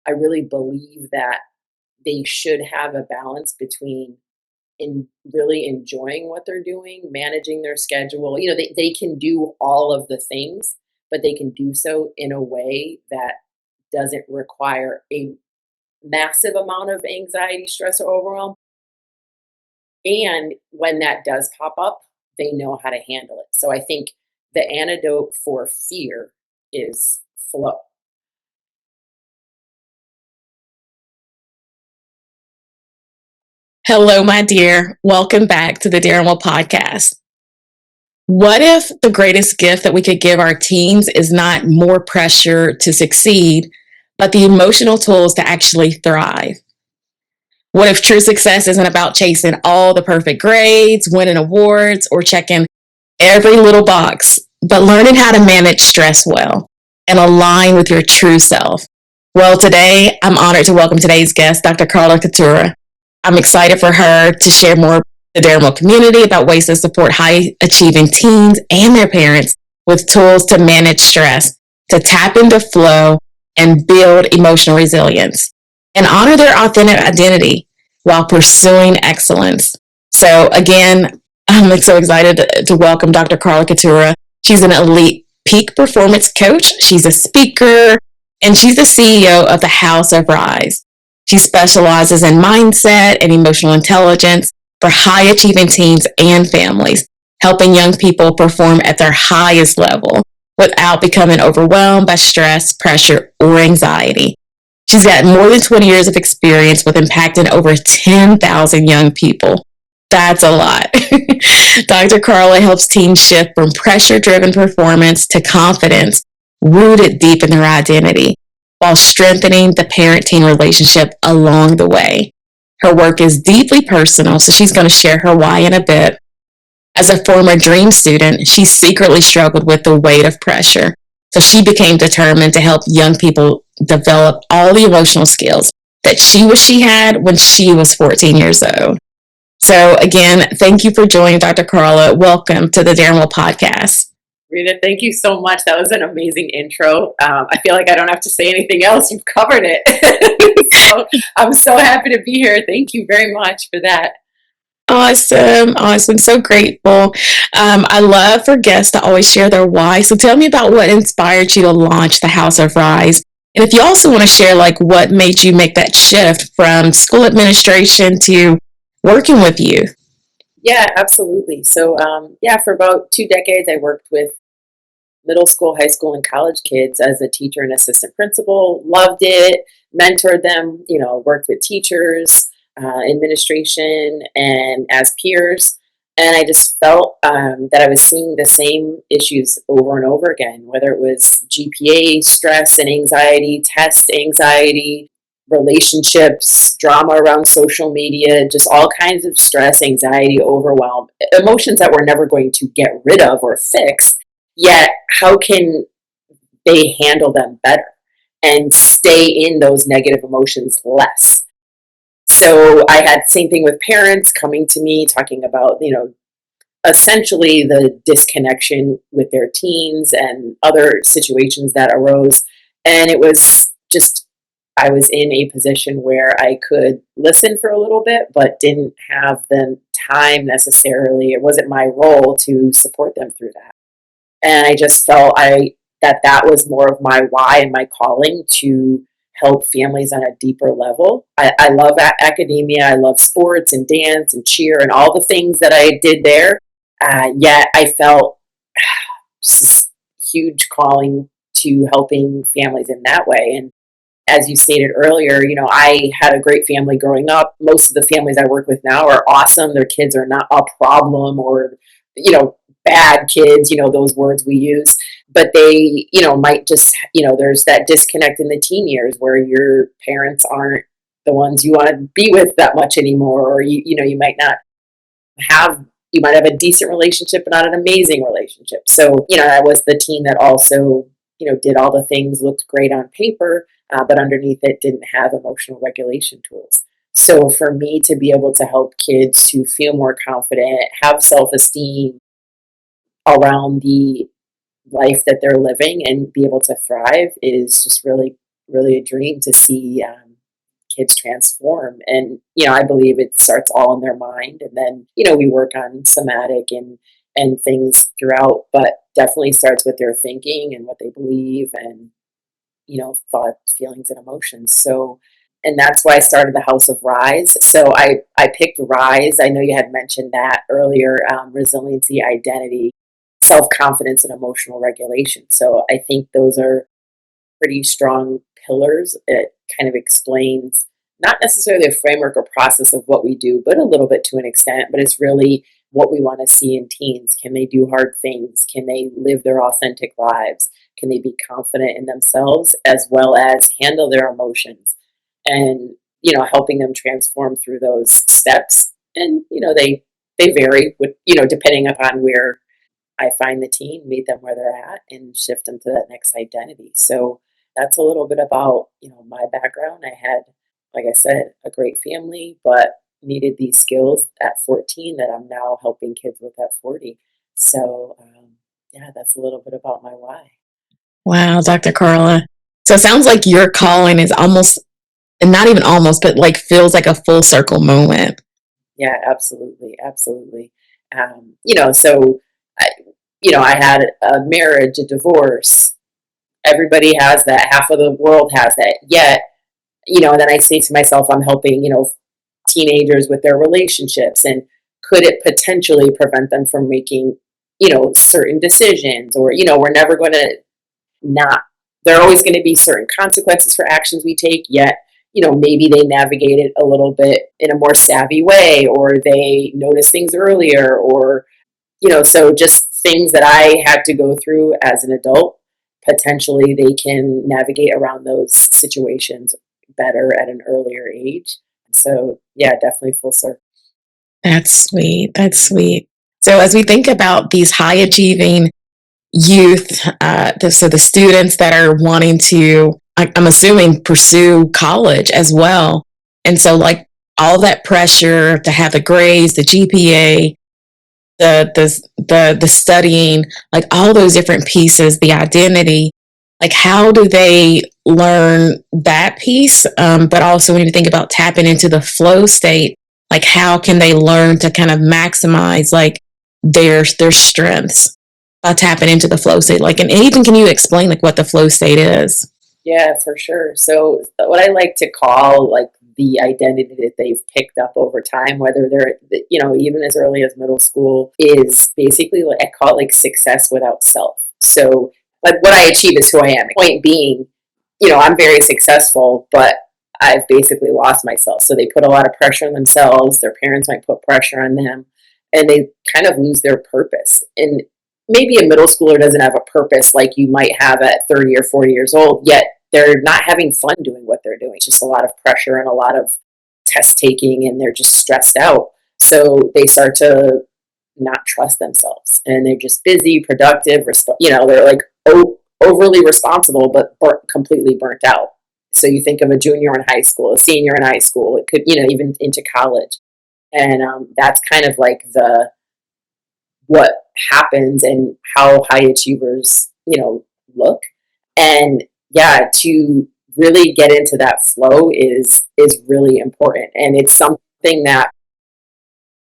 I really believe that they should have a balance between in really enjoying what they're doing, managing their schedule. They can do all of the things, but they can do so in a way that doesn't require a massive amount of anxiety, stress, or overwhelm. And when that does pop up, they know how to handle it. So I think the antidote for fear is flow. Hello, my dear. Welcome back to the Darren Will podcast. What if the greatest gift that we could give our teens is not more pressure to succeed, but the emotional tools to actually thrive? What if true success isn't about chasing all the perfect grades, winning awards, or checking every little box, but learning how to manage stress well and align with your true self? Well, today I'm honored to welcome today's guest, Dr. Carla Caturia. I'm excited for her to share more with the Darren community about ways to support high achieving teens and their parents with tools to manage stress, to tap into flow and build emotional resilience and honor their authentic identity while pursuing excellence. So again, I'm so excited to welcome Dr. Carla Caturia. She's an elite peak performance coach. She's a speaker and she's the CEO of the House of Rise. She specializes in mindset and emotional intelligence for high achieving teens and families, helping young people perform at their highest level without becoming overwhelmed by stress, pressure, or anxiety. She's got more than 20 years of experience with impacting over 10,000 young people. That's a lot. Dr. Carla helps teens shift from pressure-driven performance to confidence rooted deep in their identity, while strengthening the parent-teen relationship along the way. Her work is deeply personal, so she's going to share her why in a bit. As a former dream student, she secretly struggled with the weight of pressure, so she became determined to help young people develop all the emotional skills that she wished she had when she was 14 years old. So again, thank you for joining Dr. Carla. Welcome to the Darren Will podcast. Rita, thank you so much. That was an amazing intro. I feel like I don't have to say anything else. You've covered it. So I'm so happy to be here. Thank you very much for that. Awesome. So grateful. I love for guests to always share their why. So tell me about what inspired you to launch the House of Rise. And if you also want to share like what made you make that shift from school administration to working with youth. Yeah, absolutely. So, for about 2 decades, I worked with middle school, high school, and college kids as a teacher and assistant principal. Loved it, mentored them, worked with teachers, administration, and as peers. And I just felt that I was seeing the same issues over and over again, whether it was GPA, stress and anxiety, test anxiety, relationships, drama around social media, just all kinds of stress, anxiety, overwhelm, emotions that we're never going to get rid of or fix. Yet, how can they handle them better and stay in those negative emotions less? So I had same thing with parents coming to me talking about, essentially the disconnection with their teens and other situations that arose. And it was just, I was in a position where I could listen for a little bit, but didn't have the time necessarily. It wasn't my role to support them through that. And I just felt that was more of my why and my calling to help families on a deeper level. I love academia. I love sports and dance and cheer and all the things that I did there. Yet I felt just this huge calling to helping families in that way. And as you stated earlier, I had a great family growing up. Most of the families I work with now are awesome. Their kids are not a problem or, bad kids, those words we use. But they, might just, there's that disconnect in the teen years where your parents aren't the ones you want to be with that much anymore. Or, you might not have, you might have a decent relationship, but not an amazing relationship. So, I was the teen that also, did all the things, looked great on paper, but underneath it didn't have emotional regulation tools. So for me to be able to help kids to feel more confident, have self-esteem around the life that they're living and be able to thrive is just really really a dream to see kids transform. And, I believe it starts all in their mind. And then, we work on somatic and things throughout, but definitely starts with their thinking and what they believe and, thoughts, feelings, and emotions. So, and that's why I started the House of Rise. So I picked Rise. I know you had mentioned that earlier, resiliency, identity, self-confidence, and emotional regulation. So I think those are pretty strong pillars. It kind of explains not necessarily a framework or process of what we do, but a little bit to an extent. But it's really what we want to see in teens. Can they do hard things? Can they live their authentic lives? Can they be confident in themselves as well as handle their emotions? And helping them transform through those steps. And they vary with depending upon where I find the teen, meet them where they're at, and shift them to that next identity. So that's a little bit about my background. I had, like I said, a great family, but needed these skills at 14 that I'm now helping kids with at 40. So yeah, that's a little bit about my why. Wow, Dr. Carla. So it sounds like your calling is almost, and not even almost, but like feels like a full circle moment. Yeah, absolutely, absolutely. So I, I had a marriage, a divorce. Everybody has that. Half of the world has that. Yet, and then I say to myself, I'm helping, teenagers with their relationships, and could it potentially prevent them from making, certain decisions, or we're never going to not. There are always going to be certain consequences for actions we take. Yet, maybe they navigate it a little bit in a more savvy way, or they notice things earlier, or so just things that I had to go through as an adult, potentially they can navigate around those situations better at an earlier age. So, yeah, definitely full circle. That's sweet. That's sweet. So as we think about these high achieving youth, so the students that are wanting to, I'm assuming, pursue college as well. And so, like, all that pressure to have the grades, the GPA, the studying, like all those different pieces, the identity, like how do they learn that piece? But also when you think about tapping into the flow state, like how can they learn to kind of maximize like their strengths by tapping into the flow state? Like, and even can you explain like what the flow state is? Yeah, for sure. So, what I like to call like the identity that they've picked up over time, whether they're, even as early as middle school, is basically like I call it like success without self. So, like what I achieve is who I am. Point being, I'm very successful, but I've basically lost myself. So, they put a lot of pressure on themselves. Their parents might put pressure on them, and they kind of lose their purpose. And maybe a middle schooler doesn't have a purpose like you might have at 30 or 40 years old, yet they're not having fun doing what they're doing. It's just a lot of pressure and a lot of test taking, and they're just stressed out. So they start to not trust themselves, and they're just busy, productive, they're like overly responsible, but completely burnt out. So you think of a junior in high school, a senior in high school, it could, even into college. And that's kind of like what happens and how high achievers, look. And yeah, to really get into that flow is really important. And it's something that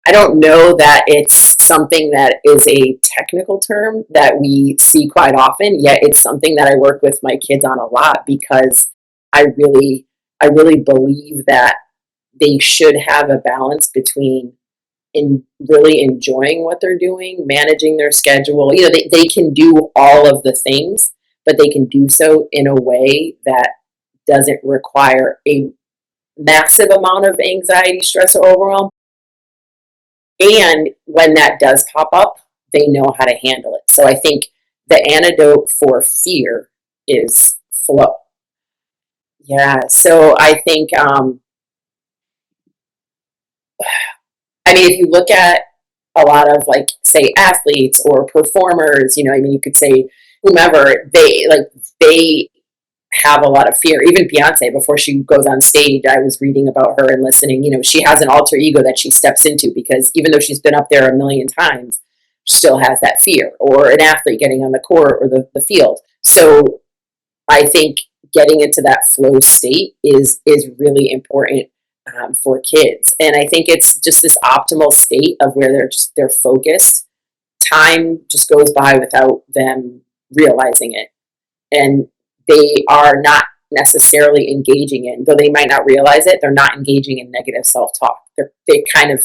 I don't know that it's something that is a technical term that we see quite often, yet it's something that I work with my kids on a lot because I really believe that they should have a balance between in really enjoying what they're doing, managing their schedule. They can do all of the things, but they can do so in a way that doesn't require a massive amount of anxiety, stress, or overwhelm. And when that does pop up, they know how to handle it. So I think the antidote for fear is flow. Yeah. So I think, if you look at a lot of like say athletes or performers, you could say whomever, they have a lot of fear. Even Beyonce, before she goes on stage, I was reading about her and listening, she has an alter ego that she steps into because even though she's been up there a million times, she still has that fear. Or an athlete getting on the court or the field. So I think getting into that flow state is really important for kids. And I think it's just this optimal state of where they're focused. Time just goes by without them realizing it, and they are not necessarily engaging in, though they might not realize it, they're not engaging in negative self-talk. They kind of,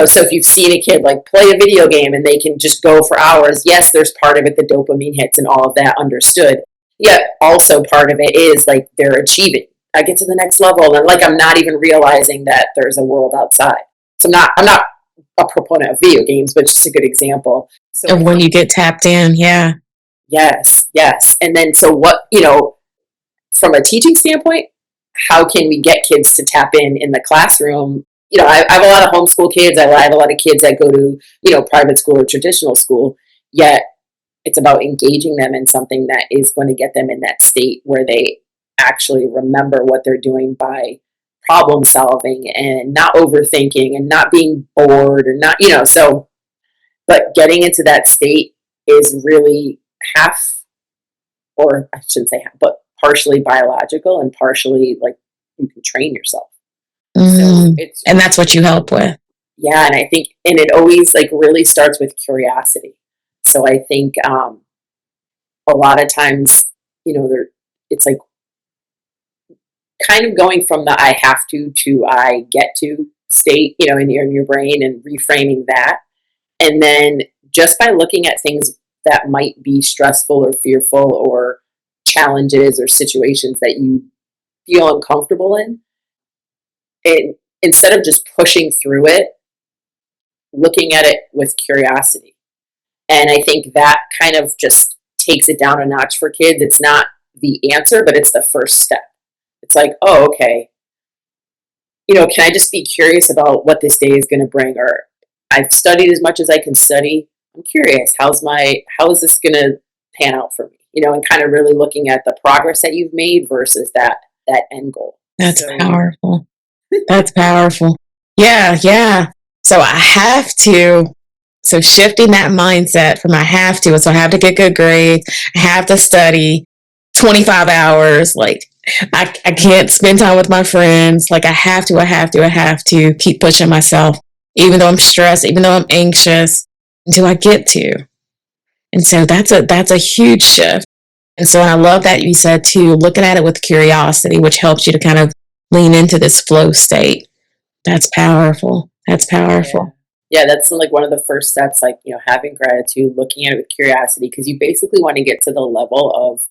so if you've seen a kid like play a video game and they can just go for hours, yes, there's part of it, the dopamine hits and all of that, understood. Yet also part of it is like they're achieving. I get to the next level and like I'm not even realizing that there's a world outside. So I'm not a proponent of video games, but just a good example. So Of when you get tapped in, yeah. yes, yes. And then so what, from a teaching standpoint, how can we get kids to tap in the classroom? I have a lot of homeschool kids. I have a lot of kids that go to, private school or traditional school, yet it's about engaging them in something that is going to get them in that state where they actually remember what they're doing by problem solving and not overthinking and not being bored or not, but getting into that state is really half, or I shouldn't say half, but partially biological and partially like you can train yourself. So it's, And that's what you help with. yeah, and I think, and it always like really starts with curiosity. So I think a lot of times, it's like kind of going from the I have to I get to state, in your brain and reframing that. And then just by looking at things that might be stressful or fearful or challenges or situations that you feel uncomfortable in, and instead of just pushing through it, looking at it with curiosity. And I think that kind of just takes it down a notch for kids. It's not the answer, but it's the first step. It's like, oh, okay, can I just be curious about what this day is going to bring? Or I've studied as much as I can study. I'm curious, how is this going to pan out for me? And kind of really looking at the progress that you've made versus that end goal. That's powerful. That's powerful. Yeah, yeah. So I have to. So shifting that mindset from I have to, so I have to get good grades, I have to study 25 hours, like I can't spend time with my friends, like I have to keep pushing myself, even though I'm stressed, even though I'm anxious, until I get to. And so that's a huge shift. And so I love that you said too, looking at it with curiosity, which helps you to kind of lean into this flow state. That's powerful. That's powerful. Yeah, that's like one of the first steps, like, having gratitude, looking at it with curiosity, because you basically want to get to the level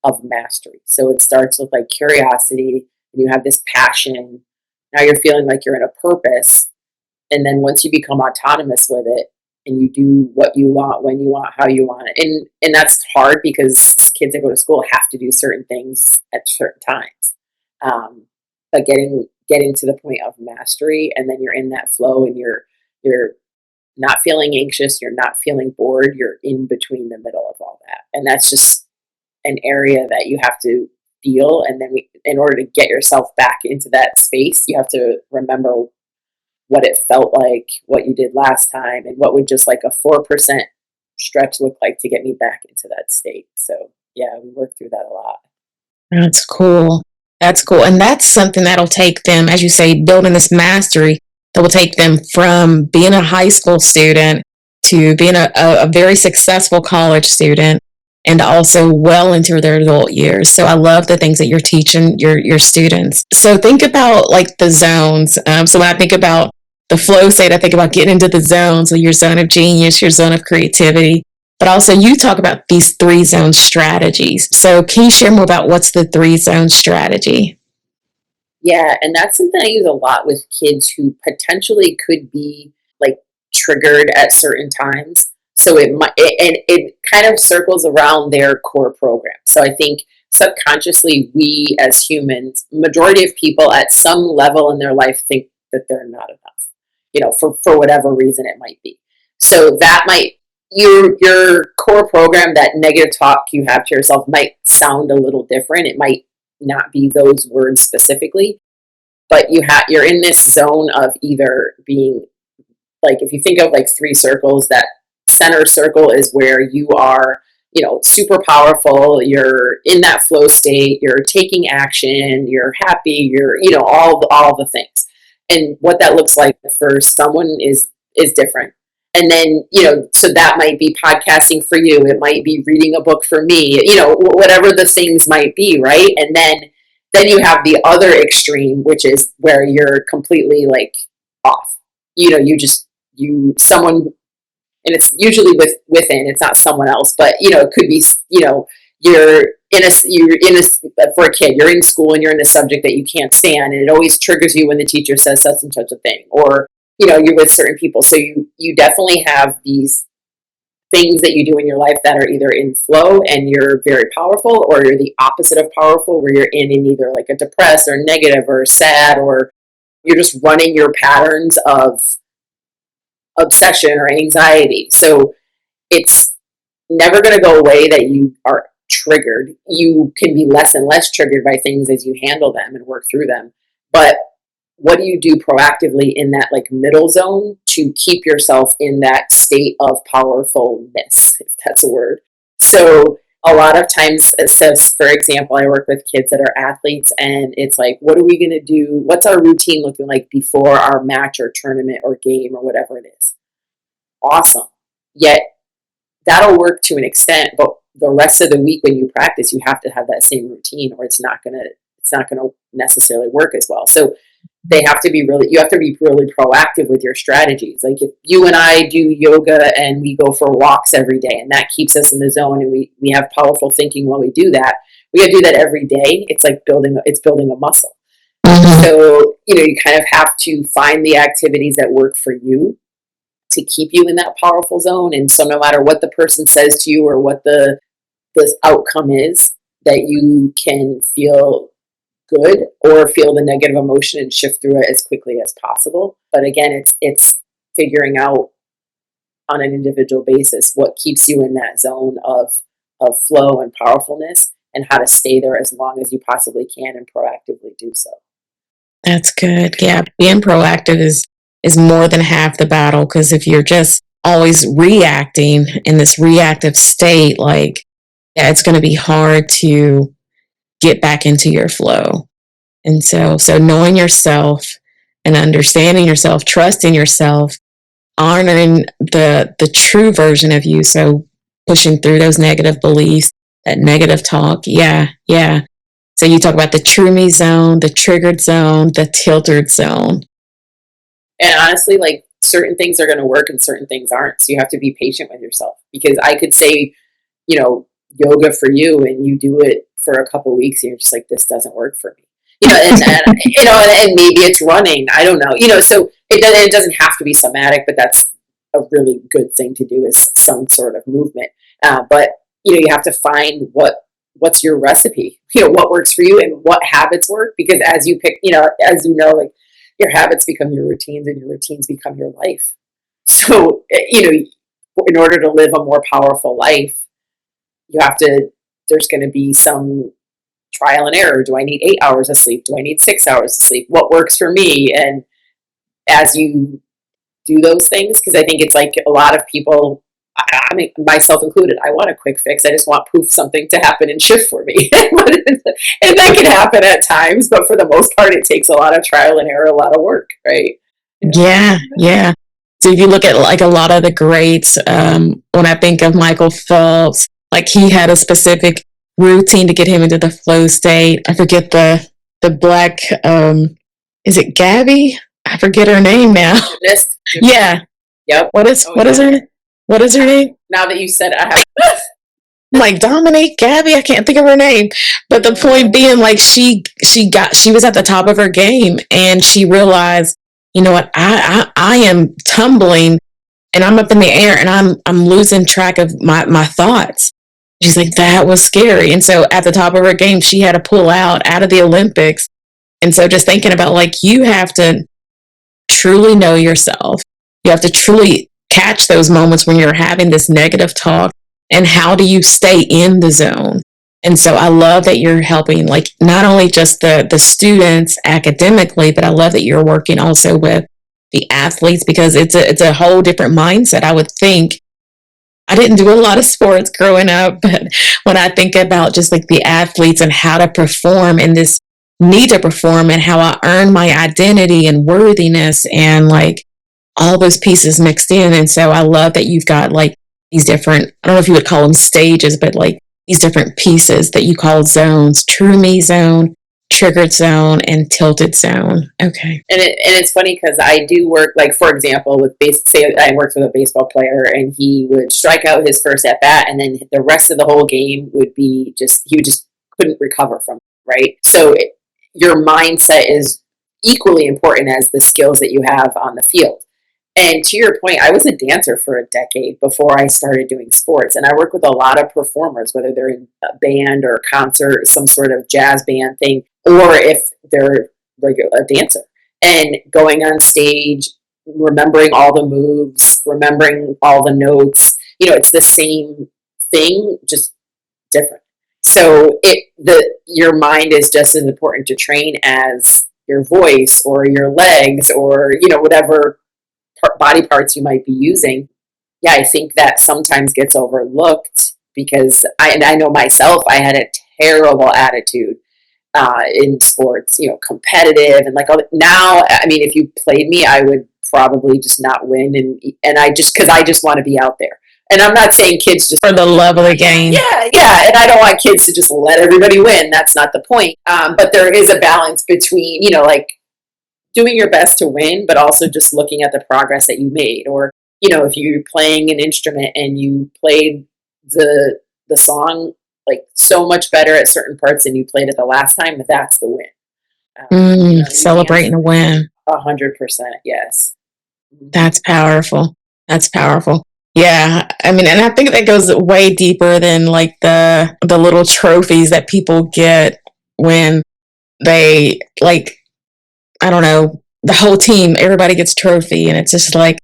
of mastery. So it starts with like curiosity, and you have this passion. Now you're feeling like you're in a purpose. And then once you become autonomous with it and you do what you want, when you want, how you want it. And that's hard because kids that go to school have to do certain things at certain times. But getting to the point of mastery, and then you're in that flow and you're not feeling anxious, you're not feeling bored, you're in between the middle of all that. And that's just an area that you have to feel. And then in order to get yourself back into that space, you have to remember what it felt like, what you did last time, and what would just like a 4% stretch look like to get me back into that state. So yeah, we work through that a lot. That's cool. That's cool. And that's something that'll take them, as you say, building this mastery that will take them from being a high school student to being a very successful college student, and also well into their adult years. So I love the things that you're teaching your students. So think about like the zones. So when I think about the flow state, I think about getting into the zones, so your zone of genius, your zone of creativity. But also you talk about these 3-zone strategies. So can you share more about what's the 3-zone strategy? Yeah, and that's something I use a lot with kids who potentially could be like triggered at certain times. So it kind of circles around their core program. So I think subconsciously we as humans, majority of people at some level in their life think that they're not enough, for whatever reason it might be. So that might your core program, that negative talk you have to yourself might sound a little different. It might not be those words specifically, but you're in this zone of either being like, if you think of like 3 circles, that center circle is where you are, super powerful. You're in that flow state. You're taking action. You're happy. You're, all the things. And what that looks like for someone is different. And then, so that might be podcasting for you. It might be reading a book for me, whatever the things might be, right? And then you have the other extreme, which is where you're completely like off. Someone, and it's usually within, it's not someone else, but it could be, for a kid, you're in school and you're in a subject that you can't stand, and it always triggers you when the teacher says such and such a thing, or you're with certain people. So you definitely have these things that you do in your life that are either in flow and you're very powerful, or you're the opposite of powerful, where you're in either like a depressed or negative or sad, or you're just running your patterns of obsession or anxiety. So it's never going to go away that you are triggered. You can be less and less triggered by things as you handle them and work through them. But what do you do proactively in that like middle zone to keep yourself in that state of powerfulness, if that's a word? So a lot of times it says, for example, I work with kids that are athletes, and it's like, what are we going to do? What's our routine looking like before our match or tournament or game or whatever it is? Awesome. Yet that'll work to an extent, but the rest of the week when you practice, you have to have that same routine, or it's not gonna necessarily work as well. So you have to be really proactive with your strategies. Like if you and I do yoga and we go for walks every day, and that keeps us in the zone, and we have powerful thinking while we do that. We gotta do that every day. It's like building a muscle. Mm-hmm. So, you kind of have to find the activities that work for you to keep you in that powerful zone. And so no matter what the person says to you or what the outcome is, that you can feel good or feel the negative emotion and shift through it as quickly as possible. But again, it's figuring out on an individual basis what keeps you in that zone of flow and powerfulness, and how to stay there as long as you possibly can and proactively do so. That's good. Yeah, being proactive is more than half the battle, because if you're just always reacting in this reactive state, like, yeah, it's going to be hard to get back into your flow. And so knowing yourself and understanding yourself, trusting yourself, honoring the true version of you. So pushing through those negative beliefs, that negative talk. Yeah. So you talk about the true me zone, the triggered zone, the tilted zone. And honestly, like, certain things are going to work and certain things aren't. So you have to be patient with yourself, because I could say, yoga for you, and you do it for a couple of weeks and you're just like, this doesn't work for me. And maybe it's running. I don't know. So it doesn't have to be somatic, but that's a really good thing to do, is some sort of movement. But you have to find what's your recipe. What works for you and what habits work, because as you pick, like, your habits become your routines, and your routines become your life. So in order to live a more powerful life, there's going to be some trial and error. Do I need 8 hours of sleep? Do I need 6 hours of sleep? What works for me? And as you do those things, because I think it's like a lot of people, I mean, myself included, I want a quick fix. I just want something to happen and shift for me. And that can happen at times, but for the most part, it takes a lot of trial and error, a lot of work, right? Yeah. So if you look at like a lot of the greats, when I think of Michael Phelps, like he had a specific routine to get him into the flow state. I forget the black, is it Gabby? I forget her name now. Gymnast. Yeah. Yep. What is her name? Now that you said it, I have. I'm like, Dominique, Gabby, I can't think of her name. But the point being, like, she was at the top of her game, and she realized, you know what, I am tumbling, and I'm up in the air, and I'm losing track of my thoughts. She's like, that was scary. And so at the top of her game, she had to pull out of the Olympics. And so just thinking about, like, you have to truly know yourself. You have to truly catch those moments when you're having this negative talk, and how do you stay in the zone? And so I love that you're helping, like, not only just the students academically, but I love that you're working also with the athletes, because it's a whole different mindset. I would think I didn't do a lot of sports growing up, but when I think about just like the athletes and how to perform and this need to perform and how I earn my identity and worthiness and like all those pieces mixed in. And so I love that you've got like these different, I don't know if you would call them stages, but like these different pieces that you call zones: true me zone, triggered zone, and tilted zone. Okay. And it's funny because I do work, like, for example, with say I worked with a baseball player and he would strike out his first at bat, and then the rest of the whole game would be just, he would just couldn't recover from it, right? So your mindset is equally important as the skills that you have on the field. And to your point, I was a dancer for a decade before I started doing sports. And I work with a lot of performers, whether they're in a band or a concert, some sort of jazz band thing, or if they're a dancer. And going on stage, remembering all the moves, remembering all the notes, it's the same thing, just different. So your mind is just as important to train as your voice or your legs or, whatever body parts you might be using. Yeah, I think that sometimes gets overlooked because I know myself, I had a terrible attitude in sports, competitive and like now. I mean, if you played me, I would probably just not win, and because I just want to be out there. And I'm not saying kids just For the love of the game. yeah, and I don't want kids to just let everybody win. That's not the point. But there is a balance between, like doing your best to win, but also just looking at the progress that you made. Or, if you're playing an instrument and you played the song like so much better at certain parts than you played it the last time, that's the win. Celebrating a win. 100%, yes. That's powerful. That's powerful. Yeah, I mean, and I think that goes way deeper than like the little trophies that people get when they like, I don't know, the whole team, everybody gets trophy, and it's just like,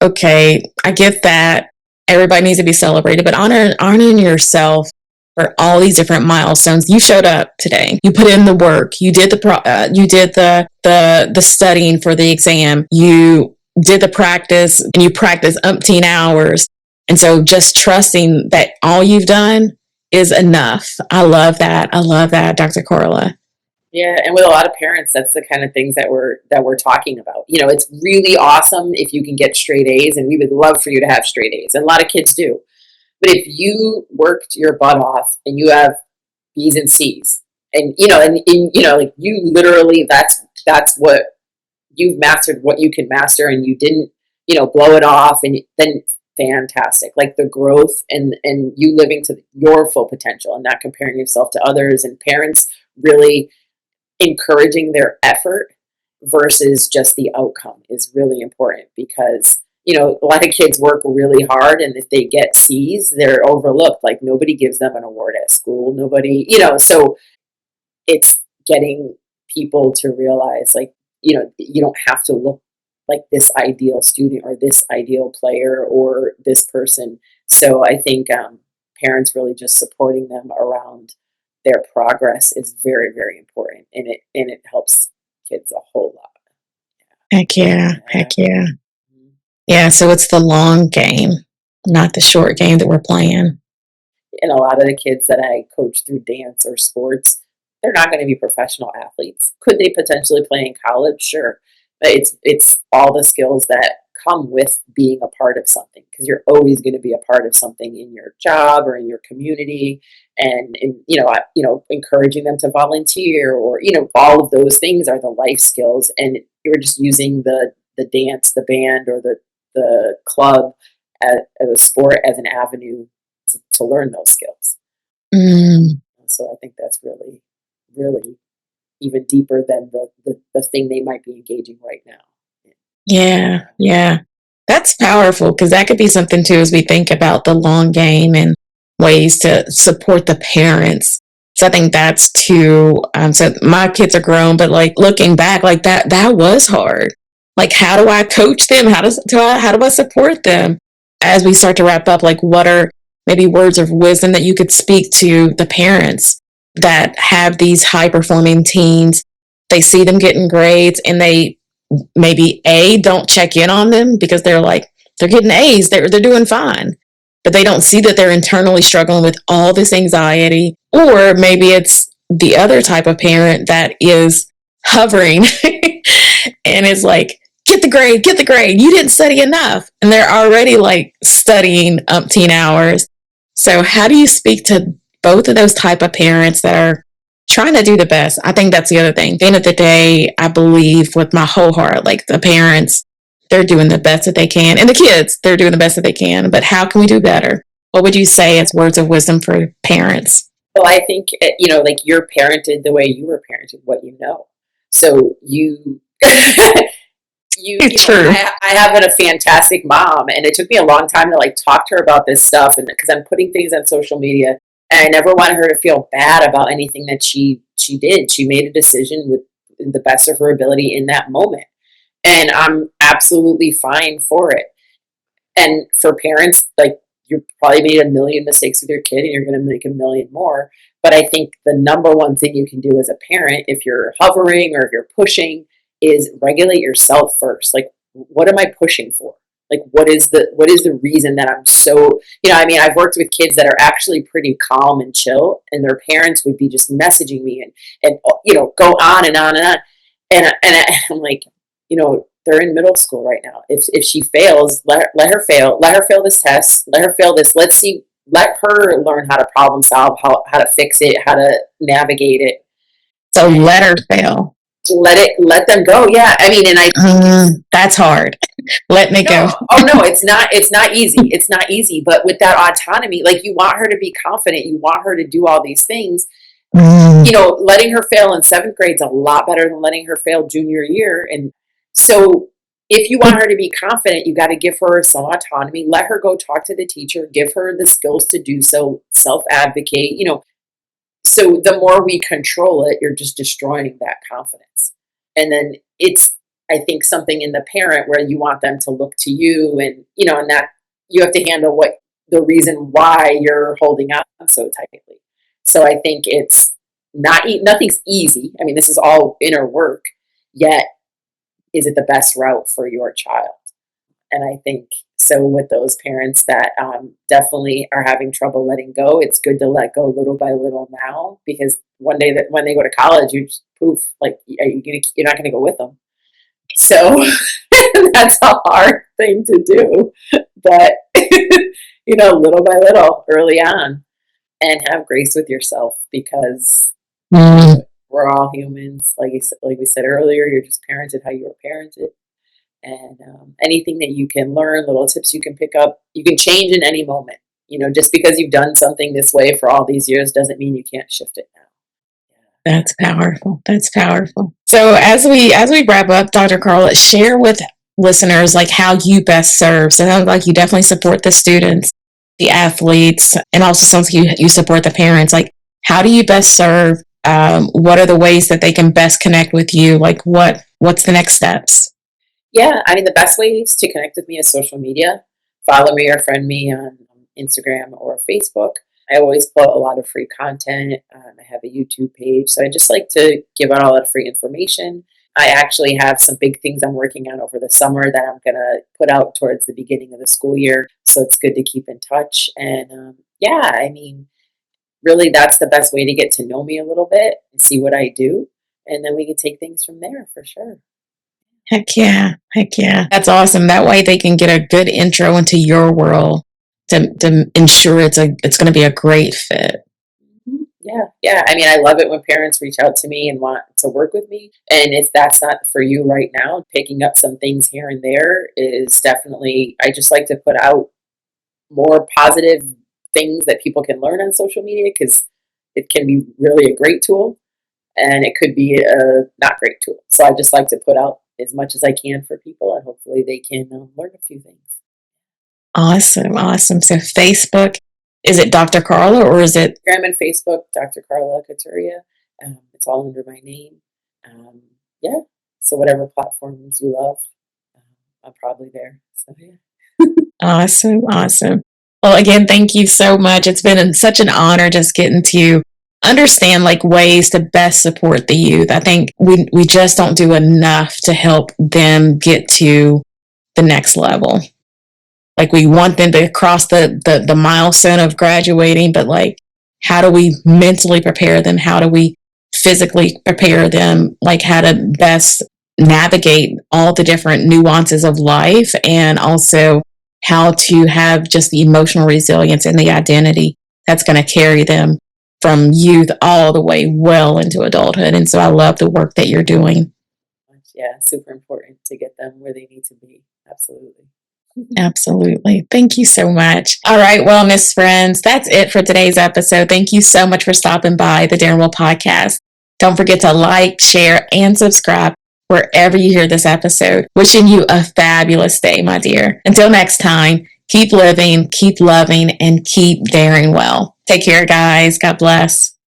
okay, I get that everybody needs to be celebrated, but honoring yourself for all these different milestones. You showed up today. You put in the work. You did the studying for the exam. You did the practice, and you practiced umpteen hours. And so just trusting that all you've done is enough. I love that. I love that, Dr. Carla. Yeah, and with a lot of parents, that's the kind of things that we're talking about. It's really awesome if you can get straight A's, and we would love for you to have straight A's, and a lot of kids do. But if you worked your butt off and you have B's and C's, and like you literally, that's what you've mastered, what you can master, and you didn't, blow it off, and then fantastic. Like the growth and you living to your full potential and not comparing yourself to others, and parents really encouraging their effort versus just the outcome is really important because a lot of kids work really hard, and if they get C's, they're overlooked. Like nobody gives them an award at school. Nobody, so it's getting people to realize like, you don't have to look like this ideal student or this ideal player or this person. So I think parents really just supporting them around their progress is very, very important, and it helps kids a whole lot. Heck yeah. Heck yeah. Yeah, so it's the long game, not the short game that we're playing. And a lot of the kids that I coach through dance or sports, they're not going to be professional athletes. Could they potentially play in college? Sure. But it's all the skills that come with being a part of something, because you're always going to be a part of something in your job or in your community, and encouraging them to volunteer, or all of those things are the life skills, and you're just using the dance, the band, or the club as a sport as an avenue to learn those skills. So I think that's really, really even deeper than the thing they might be engaging right now. Yeah. That's powerful, because that could be something too as we think about the long game and ways to support the parents. So I think that's too. So my kids are grown, but like looking back, like that was hard. Like, how do I coach them? How do I support them? As we start to wrap up, like what are maybe words of wisdom that you could speak to the parents that have these high performing teens? They see them getting grades, and they maybe don't check in on them because they're getting A's, they're doing fine. but they don't see that they're internally struggling with all this anxiety. Or maybe it's the other type of parent that is hovering and is like, get the grade, get the grade. You didn't study enough. And they're already like studying umpteen hours. So how do you speak to both of those type of parents that are trying to do the best? I think that's the other thing. At the end of the day, I believe with my whole heart, like the parents, they're doing the best that they can. And the kids, they're doing the best that they can. But how can we do better? What would you say as words of wisdom for parents? Well, I think, like you're parented the way you were parented, what you know. So you, True. I have a fantastic mom, and it took me a long time to like talk to her about this stuff, and because I'm putting things on social media, and I never wanted her to feel bad about anything that she did. She made a decision with the best of her ability in that moment, and I'm absolutely fine for it. And for parents, like you probably made a million mistakes with your kid, and you're going to make a million more. But I think the number one thing you can do as a parent, if you're hovering or if you're pushing, is regulate yourself first. Like, what am I pushing for? Like, what is the reason that I'm so, I mean, I've worked with kids that are actually pretty calm and chill, and their parents would be just messaging me and go on and on and on. I'm like, they're in middle school right now. If she fails, let her fail. Let her fail this test. Let her fail this. Let her learn how to problem solve, how to fix it, how to navigate it. So let her fail. Let them go. Yeah. I mean, and that's hard. Let me go. Oh no, it's not easy. It's not easy. But with that autonomy, like you want her to be confident. You want her to do all these things. Letting her fail in 7th grade is a lot better than letting her fail junior year. And so if you want her to be confident, you got to give her some autonomy. Let her go talk to the teacher. Give her the skills to do so. Self-advocate. So the more we control it, you're just destroying that confidence. And then it's, I think, something in the parent where you want them to look to you, and and that you have to handle what the reason why you're holding on so tightly. So I think it's nothing's easy. I mean, this is all inner work, yet is it the best route for your child? And I think so with those parents that definitely are having trouble letting go, it's good to let go little by little now, because one day that when they go to college, you just poof, like you're not going to go with them. So that's a hard thing to do, but little by little, early on, and have grace with yourself, because we're all humans. Like we said earlier, you're just parented how you were parented. And anything that you can learn, little tips you can pick up, you can change in any moment. Just because you've done something this way for all these years doesn't mean you can't shift it now. That's powerful. That's powerful. So as we wrap up, Dr. Carla, share with listeners like how you best serve. So it sounds like you definitely support the students, the athletes, and also sounds like you support the parents. Like, how do you best serve? What are the ways that they can best connect with you? Like, what's the next steps? Yeah, I mean, the best ways to connect with me is social media. Follow me or friend me on Instagram or Facebook. I always put a lot of free content. I have a YouTube page, so I just like to give out all that free information. I actually have some big things I'm working on over the summer that I'm going to put out towards the beginning of the school year, so it's good to keep in touch. And I mean, really, that's the best way to get to know me a little bit and see what I do, and then we can take things from there for sure. Heck yeah. Heck yeah. That's awesome. That way they can get a good intro into your world to ensure it's going to be a great fit. Yeah. I mean, I love it when parents reach out to me and want to work with me. And if that's not for you right now, picking up some things here and there is definitely, I just like to put out more positive things that people can learn on social media, because it can be really a great tool, and it could be a not great tool. So I just like to put out as much as I can for people, and hopefully they can learn a few things. Awesome. So Facebook, is it Dr. Carla, or is it? I'm on Facebook, Dr. Carla Caturia. It's all under my name. So whatever platforms you love, I'm probably there. So yeah. Awesome. Well, again, thank you so much. It's been such an honor just getting to understand like ways to best support the youth. I think we just don't do enough to help them get to the next level. like we want them to cross the milestone of graduating, but like, how do we mentally prepare them? How do we physically prepare them? Like how to best navigate all the different nuances of life, and also how to have just the emotional resilience and the identity that's going to carry them from youth all the way well into adulthood. And so I love the work that you're doing. Yeah, super important to get them where they need to be. Absolutely. Absolutely. Thank you so much. All right, wellness friends, that's it for today's episode. Thank you so much for stopping by the Darren Will podcast. Don't forget to like, share, and subscribe wherever you hear this episode. Wishing you a fabulous day, my dear. Until next time, keep living, keep loving, and keep daring well. Take care, guys. God bless.